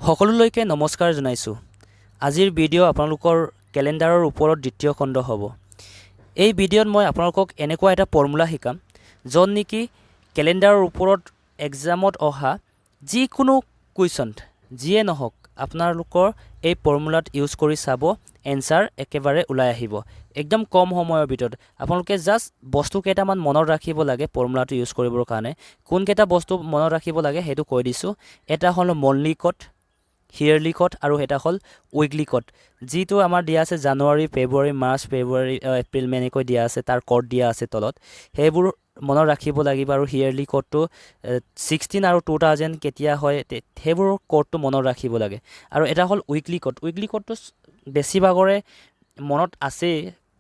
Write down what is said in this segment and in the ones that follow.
সকলোলৈকে নমস্কাৰ জনাইছোঁ। আজিৰ ভিডিঅ' আপোনালোকৰ কেলেণ্ডাৰৰ ওপৰত দ্বিতীয় খণ্ড হ'ব। এই ভিডিঅ'ত মই আপোনালোকক এনেকুৱা এটা ফৰ্মুলা শিকাম য'ত নেকি কেলেণ্ডাৰৰ ওপৰত এক্সামত অহা যিকোনো কুৱেশ্যন যিয়ে নহওক আপোনালোকৰ এই ফৰ্মুলাত ইউজ কৰি চাব, এনসাৰ একেবাৰে ওলাই আহিব একদম কম সময়ৰ ভিতৰত। আপোনালোকে জাষ্ট বস্তু কেইটামান মনত ৰাখিব লাগে ফৰ্মুলাটো ইউজ কৰিবৰ কাৰণে। কোনকেইটা বস্তু মনত ৰাখিব লাগে সেইটো কৈ দিছোঁ। এটা হ'ল মনলি কোড, ইয়াৰলি কোড আৰু এটা হ'ল উইকলি কোড। যিটো আমাৰ দিয়া আছে জানুৱাৰী, ফেব্ৰুৱাৰী, মাৰ্চ, ফেব্ৰুৱাৰী, এপ্ৰিল, মে এনেকৈ দিয়া আছে, তাৰ কোড দিয়া আছে তলত। সেইবোৰ মনত ৰাখিব লাগিব। আৰু ইয়াৰলি কোডটো 16 আৰু 2000 কেতিয়া হয় সেইবোৰ কোডটো মনত ৰাখিব লাগে। আৰু এটা হ'ল উইকলি কোড। উইকলি কোডটো বেছিভাগৰে মনত আছে,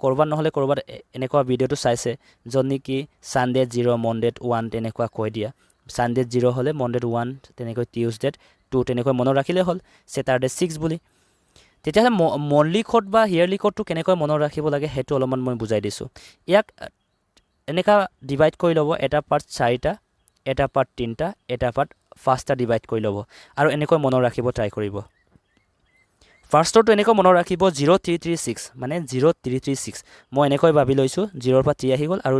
ক'ৰবাত নহ'লে ক'ৰবাত এনেকুৱা ভিডিঅ'টো চাইছে য'ত নেকি ছানডে 0, মনডে 1 তেনেকুৱা কৈ দিয়া। ছানডে 0 হ'লে মনডে 1 তেনেকৈ, টিউজডে 2 তেনেকৈ মনত ৰাখিলে হ'ল, ছেটাৰডে 6 বুলি। তেতিয়াহ'লে মনলি কোড বা ইয়াৰলি কোডটো কেনেকৈ মনত ৰাখিব লাগে সেইটো অলপমান মই বুজাই দিছোঁ। ইয়াক এনেকুৱা ডিভাইড কৰি ল'ব, এটা পাৰ্ট 4টা, এটা পাৰ্ট 3টা, এটা পাৰ্ট 5টা ডিভাইড কৰি ল'ব আৰু এনেকৈ মনত ৰাখিব ট্ৰাই কৰিব। ফাৰ্ষ্টৰটো এনেকৈ মনত ৰাখিব 0336, মানে 0336। মই এনেকৈ ভাবি লৈছোঁ 0ৰ পৰা 3 আহি গ'ল আৰু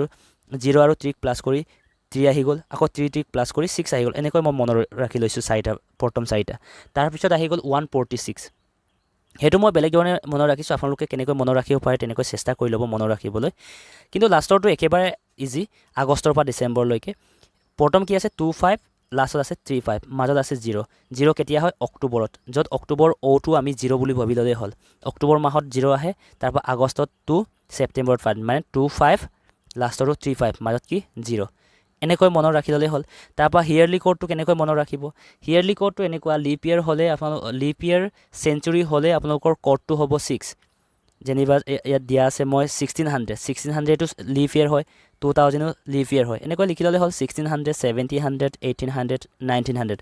0 আৰু 3 প্লাছ কৰি 3 আহি গ'ল, আকৌ 3 প্লাছ কৰি 6 আহি গ'ল। এনেকৈ মই মনত ৰাখি লৈছোঁ প্ৰথম 4টা। তাৰপিছত আহি গ'ল 146। সেইটো মই বেলেগ ধৰণে মনত ৰাখিছোঁ। আপোনালোকে কেনেকৈ মনত ৰাখিব পাৰে তেনেকৈ চেষ্টা কৰি ল'ব মনত ৰাখিবলৈ। কিন্তু লাষ্টৰটো একেবাৰে ইজি, আগষ্টৰ পৰা ডিচেম্বৰলৈকে। প্ৰথম কি আছে 25, লাষ্টত আছে 35, মাজত আছে 0। 0 কেতিয়া হয়? অক্টোবৰত, য'ত অক্টোবৰ অ'টো আমি 0 বুলি ভাবি ল'লেই হ'ল। অক্টোবৰ মাহত 0 আহে, তাৰপৰা আগষ্টত 2, ছেপ্টেম্বৰত 5, মানে 25, লাষ্টতো 35, মাজত কি 0। এনেকৈ মনত ৰাখি ল'লেই হ'ল। তাৰপৰা ইয়াৰলি কোডটো কেনেকৈ মনত ৰাখিব? ইয়াৰলি কোডটো এনেকুৱা, লিপ ইয়েৰ হ'লে লিপ ইয়েৰ চেঞ্চুৰী হ'লে আপোনালোকৰ কোডটো হ'ব 6। যেনিবা ইয়াত দিয়া আছে মই 1600টো লিপ ইয়েৰ হয়, 2000ও লিপ ইয়েৰ হয়। এনেকৈ লিখি ল'লে হ'ল 1600, 1700, 1800, 1900।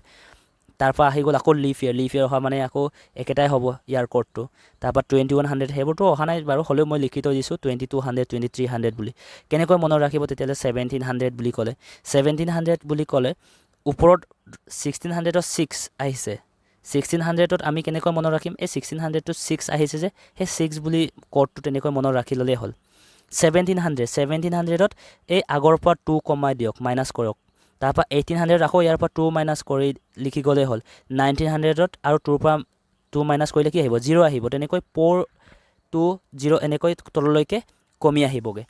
তাৰপৰা আহি গ'ল আকৌ লিপ ইয়েৰ অহা মানে আকৌ একেটাই হ'ব ইয়াৰ কোডটো। তাৰপৰা 2100, সেইবোৰতো অহা নাই বাৰু, হ'লেও মই লিখি থৈ দিছোঁ 2200, 2300 বুলি। কেনেকৈ মনত ৰাখিব তেতিয়াহ'লে? 1700 বুলি ক'লে, 1700 বুলি ক'লে ওপৰত 1600ত 6 আহিছে। 1600ত আমি কেনেকৈ মনত ৰাখিম? এই 1600টো 6 আহিছে যে, সেই 6 বুলি কোডটো তেনেকৈ মনত ৰাখি ল'লেই হ'ল। 1700ত এই আগৰ পৰা 2 কমাই দিয়ক, মাইনাছ কৰক। তাৰপৰা 1800 আকৌ ইয়াৰ পৰা 2 মাইনাছ কৰি লিখি গ'লেই হ'ল। 1900ত আৰু 2ৰ পৰা 2 মাইনাছ কৰিলে কি আহিব? 0 আহিব। তেনেকৈ 4, 2, 0 এনেকৈ তললৈকে কমি আহিবগৈ।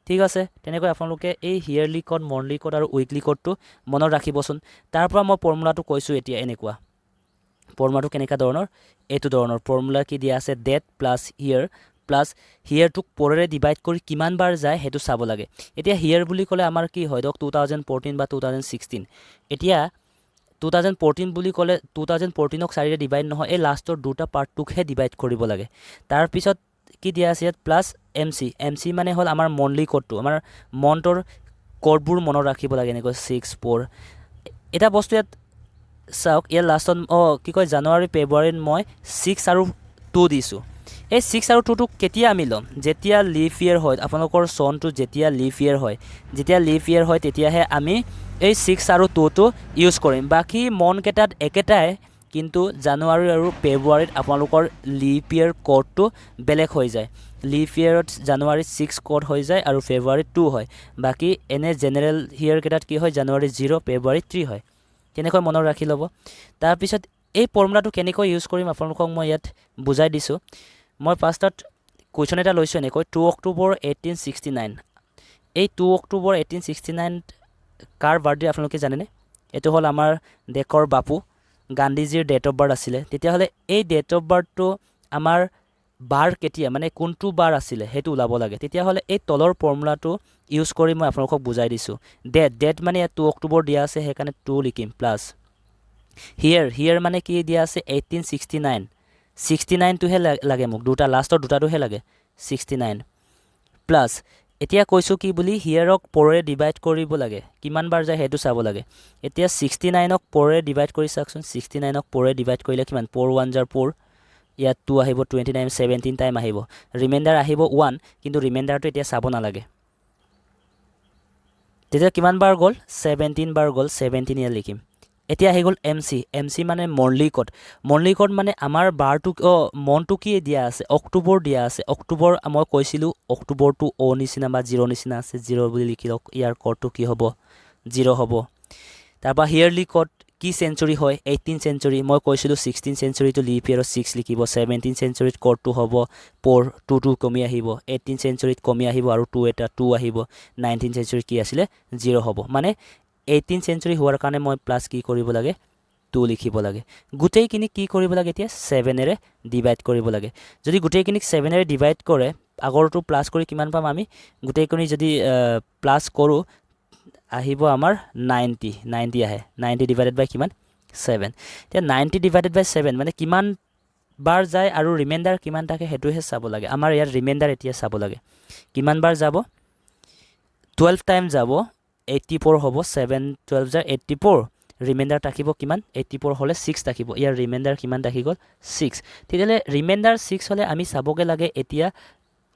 ঠিক আছে, তেনেকৈ আপোনালোকে এই ইয়াৰলি কোড, মনলি কোড আৰু উইকলি কোডটো মনত ৰাখিবচোন। তাৰ পৰা মই ফৰ্মুলাটো কৈছোঁ এতিয়া এনেকুৱা। ফৰ্মুলাটো কেনেকুৱা ধৰণৰ? এইটো ধৰণৰ ফৰ্মুলা কি দিয়া আছে? ডেট প্লাছ ইয়াৰ প্লাছ হিয়াৰটোক পৰেৰে ডিভাইড কৰি কিমান বাৰ যায় সেইটো চাব লাগে। এতিয়া হিয়াৰ বুলি ক'লে আমাৰ কি হয়? ধৰক 2014 বা 2016। এতিয়া 2014 বুলি ক'লে 2014ক 4ৰে ডিভাইড নহয়, এই লাষ্টৰ দুটা পাৰ্টটোকহে ডিভাইড কৰিব লাগে। তাৰপিছত কি দিয়া আছে ইয়াত? প্লাছ এম চি মানে হ'ল আমাৰ মনলি কোডটো, আমাৰ মন্থৰ কোডবোৰ মনত ৰাখিব লাগে, এনেকৈ 6, 4। এটা বস্তু ইয়াত চাওক, ইয়াৰ লাষ্টত কি কয়, জানুৱাৰী, ফেব্ৰুৱাৰীত মই 6 আৰু 2 দিছোঁ। এই 6 আৰু 2টো কেতিয়া আমি ল'ম? যেতিয়া লিপ ইয়েৰ হয়, আপোনালোকৰ চনটো যেতিয়া লিপ ইয়েৰ হয়, তেতিয়াহে আমি এই 6 আৰু 2টো ইউজ কৰিম। বাকী মনকেইটাত একেটাই, কিন্তু জানুৱাৰী আৰু ফেব্ৰুৱাৰীত আপোনালোকৰ লিপ ইয়েৰ কোডটো বেলেগ হৈ যায়। লিপ ইয়েৰত জানুৱাৰীত 6 কোড হৈ যায় আৰু ফেব্ৰুৱাৰীত 2 হয়। বাকী এনে জেনেৰেল ইয়েৰকেইটাত কি হয়? জানুৱাৰীত 0, ফেব্ৰুৱাৰীত 3 হয়। তেনেকৈ মনত ৰাখি ল'ব। তাৰপিছত এই ফৰ্মুলাটো কেনেকৈ ইউজ কৰিম আপোনালোকক মই ইয়াত বুজাই দিছোঁ। মই ফাৰ্ষ্টত কুৱেশ্যন এটা লৈছোঁ এনেকৈ, 2 অক্টোবৰ 1869। এই 2 অক্টোবৰ 1869 কাৰ বাৰ্থডে আপোনালোকে জানেনে? এইটো হ'ল আমাৰ দেশৰ বাপু গান্ধীজীৰ ডেট অফ বাৰ্থ আছিলে। তেতিয়াহ'লে এই ডেট অফ বাৰ্থটো আমাৰ বাৰ কেতিয়া, মানে কোনটো বাৰ আছিলে সেইটো ওলাব লাগে। তেতিয়াহ'লে এই তলৰ ফৰ্মুলাটো ইউজ কৰি মই আপোনালোকক বুজাই দিছোঁ। ডেট মানে ইয়াত 2 অক্টোবৰ দিয়া আছে, সেইকাৰণে 2 লিখিম, প্লাছ হিয়াৰ মানে কি দিয়া আছে? 1869। 69টোহে লাগে মোক, দুটা লাষ্টৰ দুটাটোহে লাগে, 69 প্লাছ। এতিয়া কৈছোঁ কি বুলি? হিয়াৰক পৰেৰে ডিভাইড কৰিব লাগে, কিমান বাৰ যায় সেইটো চাব লাগে। এতিয়া 69ক পৰেৰে ডিভাইড কৰি চাওকচোন। 69ক পৰেৰে ডিভাইড কৰিলে কিমান? 4 1 জাৰ 4, ইয়াত 2 আহিব, 29, 17 টাইম আহিব। ৰিমাইণ্ডাৰ আহিব 1, কিন্তু ৰিমাইণ্ডাৰটো এতিয়া চাব নালাগে। তেতিয়া কিমান বাৰ গ'ল? 17 বাৰ গ'ল, 17 ইয়াত লিখিম। এতিয়া আহি গ'ল MC মানে মনলি কোড মানে আমাৰ বাৰটো মনটো কি দিয়া আছে অক্টোবৰ দিয়া আছে অক্টোবৰ মই কৈছিলোঁ অক্টোবৰটো অ' নিচিনা বা 0 নিচিনা আছে 0 বুলি লিখি লওক ইয়াৰ কোডটো কি হ'ব 0 হ'ব তাৰপৰা হিয়াৰলি কোড কি চেঞ্চুৰী হয় 18 চেঞ্চুৰী মই কৈছিলোঁ 16 চেঞ্চুৰীটো লিপ ইয়েৰত 6 লিখিব 17 চেঞ্চুৰীত কোডটো হ'ব 4 2 কমি আহিব 18 চেঞ্চুৰীত কমি আহিব আৰু 2 আহিব 19 চেঞ্চুৰীত কি আছিলে 0 হ'ব মানে 18 চেঞ্চুৰী হোৱাৰ কাৰণে মই প্লাছ কি কৰিব লাগে 2 লিখিব লাগে গোটেইখিনি কি কৰিব লাগে এতিয়া 7 এৰে ডিভাইড কৰিব লাগে যদি গোটেইখিনিক 7 এৰে ডিভাইড কৰে আগৰটো প্লাছ কৰি কিমান পাম আমি গোটেইখিনি যদি প্লাছ কৰোঁ আহিব আমাৰ 90 আহে 90 ডিভাইডেড বাই কিমান 7 এতিয়া 90 ডিভাইডেড বাই 7 মানে কিমান বাৰ যায় আৰু ৰিমাইণ্ডাৰ কিমান থাকে সেইটোহে চাব লাগে আমাৰ ইয়াৰ ৰিমাইণ্ডাৰ এতিয়া চাব লাগে কিমান বাৰ যাব 12 টাইম যাব 84 হ'ব 7 12 জাৰ 84 ৰিমাইণ্ডাৰ থাকিব কিমান 84 হ'লে 6 থাকিব ইয়াৰ ৰিমাইণ্ডাৰ কিমান থাকি গ'ল 6 তেতিয়াহ'লে ৰিমাইণ্ডাৰ 6 হ'লে আমি চাবগে লাগে এতিয়া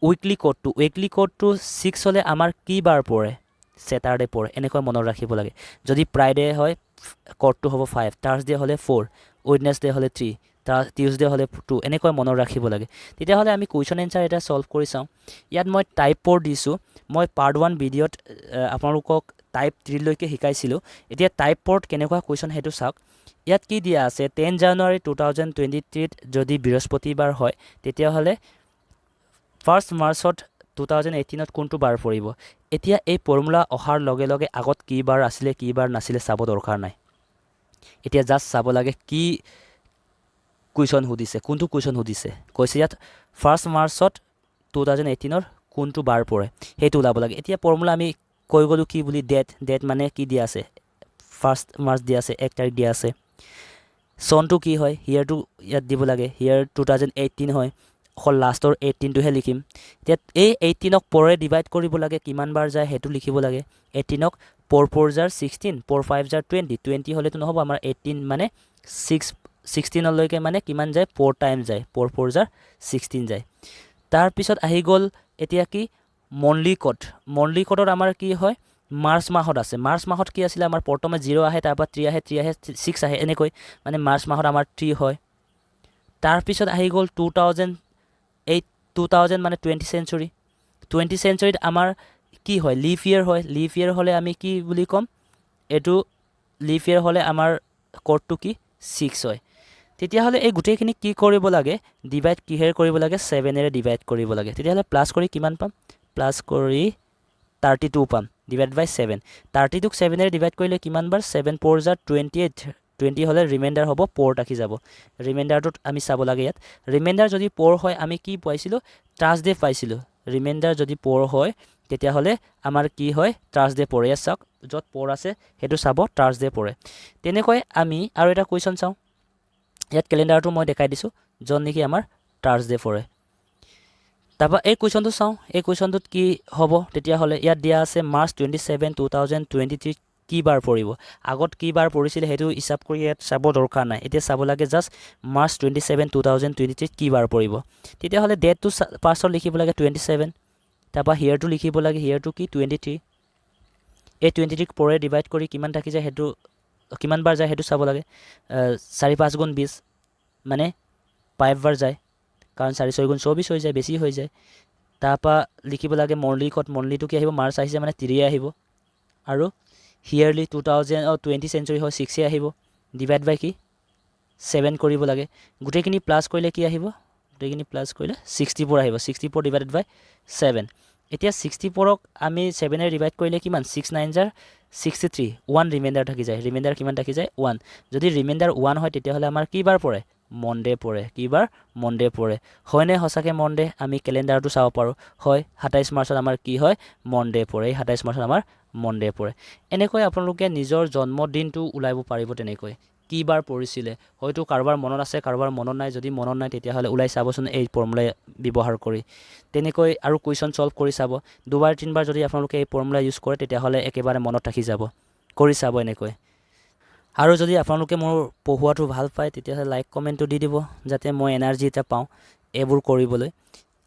উইকলি কোডটো 6 হ'লে আমাৰ কি বাৰ পৰে ছেটাৰডে পৰে এনেকৈ মনত ৰাখিব লাগে যদি ফ্ৰাইডে হয় কোডটো হ'ব 5 থাৰ্ছডে হ'লে 4 ৱেডনেছডে হ'লে 3 টিউজডে হ'লে 2 এনেকৈ মনত ৰাখিব লাগে তেতিয়াহ'লে আমি কুৱেশ্যন এনচাৰ এটা ছল্ভ কৰি চাওঁ ইয়াত মই টাইপ 4 দিছোঁ মই পাৰ্ট 1 ভিডিঅ'ত আপোনালোকক টাইপ 3 লৈকে শিকাইছিলোঁ এতিয়া টাইপ 4ত কেনেকুৱা কুৱেশ্যন সেইটো চাওক ইয়াত কি দিয়া আছে 10 জানুৱাৰী 2023ত যদি বৃহস্পতিবাৰ হয় তেতিয়াহ'লে 1 মাৰ্চত 2018ত কোনটো বাৰ পৰিব এতিয়া এই ফৰ্মুলা অহাৰ লগে লগে আগত কি বাৰ আছিলে কি বাৰ নাছিলে চাব দৰকাৰ নাই এতিয়া জাষ্ট চাব লাগে কি কুৱেশ্যন সুধিছে কোনটো কুৱেশ্যন সুধিছে কৈছে ইয়াত 1 মাৰ্চত 2018ৰ কোনটো বাৰ পৰে সেইটো ওলাব লাগে এতিয়া ফৰ্মুলা আমি কৈ গ'লোঁ কি বুলি ডেট মানে কি দিয়া আছে 1 মাৰ্চ দিয়া আছে 1 তাৰিখ দিয়া আছে চনটো কি হয় হিয়াৰটো ইয়াত দিব লাগে হিয়াৰ 2018 হয় অকল লাষ্টৰ 18টোহে লিখিম এতিয়া এই 18ক 4ৰে ডিভাইড কৰিব লাগে কিমান বাৰ যায় সেইটো লিখিব লাগে 18ক 4 জাৰ 16 4 জাৰ 20 হ'লেতো নহ'ব আমাৰ 18 মানে 16লৈকে মানে কিমান যায় 4 টাইম যায় 4 জাৰ 16 যায় তাৰপিছত আহি গ'ল এতিয়া কি মনলি কোডত আমাৰ কি হয় মাৰ্চ মাহত আছে মাৰ্চ মাহত কি আছিলে আমাৰ প্ৰথমে 0 আহে তাৰপৰা 3 আহে 6 আহে এনেকৈ মানে মাৰ্চ মাহত আমাৰ 3 হয় তাৰপিছত আহি গ'ল 2000 মানে 20 চেঞ্চুৰীত আমাৰ কি হয় লিফ ইয়েৰ হ'লে আমি কি বুলি ক'ম এইটো লিফ ইয়েৰ হ'লে আমাৰ কোডটো কি 6 হয় তেতিয়াহ'লে এই গোটেইখিনি কি কৰিব লাগে ডিভাইড কিহেৰে কৰিব লাগে 7এৰে ডিভাইড কৰিব লাগে তেতিয়াহ'লে প্লাছ কৰি কিমান পাম প্লাছ কৰি 32 পাম ডিভাইড বাই 7 32ক 7এৰে ডিভাইড কৰিলে কিমান বাৰ 7 4 জাৰ 20 হ'লে ৰিমাইণ্ডাৰ হ'ব 4 থাকি যাব ৰিমাইণ্ডাৰটোত আমি চাব লাগে ইয়াত ৰিমাইণ্ডাৰ যদি 4 হয় আমি কি পাইছিলোঁ থাৰ্ছডে পাইছিলোঁ ৰিমাইণ্ডাৰ যদি 4 হয় তেতিয়াহ'লে আমাৰ কি হয় থাৰ্ছডে পৰে ইয়াত চাওক য'ত 4 আছে সেইটো চাব থাৰ্ছডে পৰে তেনেকৈ আমি আৰু এটা কুৱেশ্যন চাওঁ ইয়াত কেলেণ্ডাৰটো মই দেখাই দিছোঁ য'ত নেকি আমাৰ থাৰ্ছডে পৰে তাৰপৰা এই কুৱেশ্যনটো চাওঁ এই কুৱেশ্যনটোত কি হ'ব তেতিয়াহ'লে ইয়াত দিয়া আছে মাৰ্চ 27 2023 কি বাৰ পৰিব আগত কি বাৰ পৰিছিলে সেইটো হিচাপ কৰি ইয়াত চাব দৰকাৰ নাই এতিয়া চাব লাগে জাষ্ট মাৰ্চ 27 2023 কি বাৰ পৰিব তেতিয়াহ'লে ডেটটো পাছত লিখিব লাগে 27 তাৰপৰা হিয়াৰটো লিখিব লাগে হিয়াৰটো কি 23 এই 23ক 4ৰে ডিভাইড কৰি কিমান থাকি যায় সেইটো কিমান বাৰ যায় সেইটো চাব লাগে 4 5 গুণ 20 মানে 5 বাৰ যায় কাৰণ 4 6 গুণ 24 হৈ যায় বেছি হৈ যায় তাৰপৰা লিখিব লাগে মনলিটো কি আহিব মাৰ্চ আহিছে মানে 3 আহিব আৰু হিয়াৰলি 2020 চেঞ্চুৰী হয় 6 আহিব ডিভাইড বাই কি 7 কৰিব লাগে গোটেইখিনি প্লাছ কৰিলে কি আহিব গোটেইখিনি প্লাছ কৰিলে 64 আহিব 64 ডিভাইডেড বাই 7 এতিয়া 64ক আমি 7এৰে ডিভাইড কৰিলে কিমান 6 9 জাৰ 63 1 ৰিমাইণ্ডাৰ থাকি যায় ৰিমাইণ্ডাৰ কিমান থাকি যায় 1 যদি ৰিমাইণ্ডাৰ 1 হয় তেতিয়াহ'লে আমাৰ কি বাৰ পৰে মনডে পৰে কি বাৰ মনডে পৰে হয়নে সঁচাকৈ মনডে আমি কেলেণ্ডাৰটো চাব পাৰোঁ হয় 27 মাৰ্চত আমাৰ কি হয় মনডে পৰে 27 মাৰ্চত আমাৰ মনডে পৰে এনেকৈ আপোনালোকে নিজৰ জন্মদিনটো ওলাব পাৰিব তেনেকৈ কি বাৰ পৰিছিলে হয়তো কাৰোবাৰ মনত আছে কাৰোবাৰ মনত নাই যদি মনত নাই তেতিয়াহ'লে ওলাই চাবচোন এই ফৰ্মুলা ব্যৱহাৰ কৰি তেনেকৈ আৰু কুৱেশ্যন ছল্ভ কৰি চাব 2বাৰ 3বাৰ যদি আপোনালোকে এই ফৰ্মুলা ইউজ কৰে তেতিয়াহ'লে একেবাৰে মনত থাকি যাব কৰি চাব এনেকৈ আৰু যদি আপোনালোকে মোৰ পঢ়ুৱাটো ভাল পায় তেতিয়াহ'লে লাইক কমেণ্টটো দি দিব যাতে মই এনাৰ্জি এটা পাওঁ এইবোৰ কৰিবলৈ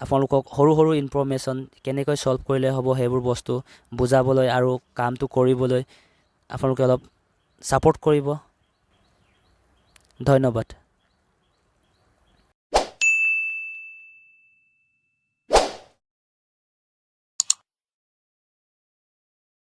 আপোনালোকক সৰু সৰু ইনফৰমেশ্যন কেনেকৈ ছল্ভ কৰিলে হ'ব সেইবোৰ বস্তু বুজাবলৈ আৰু কামটো কৰিবলৈ আপোনালোকে অলপ ছাপোৰ্ট কৰিব ধন্যবাদ।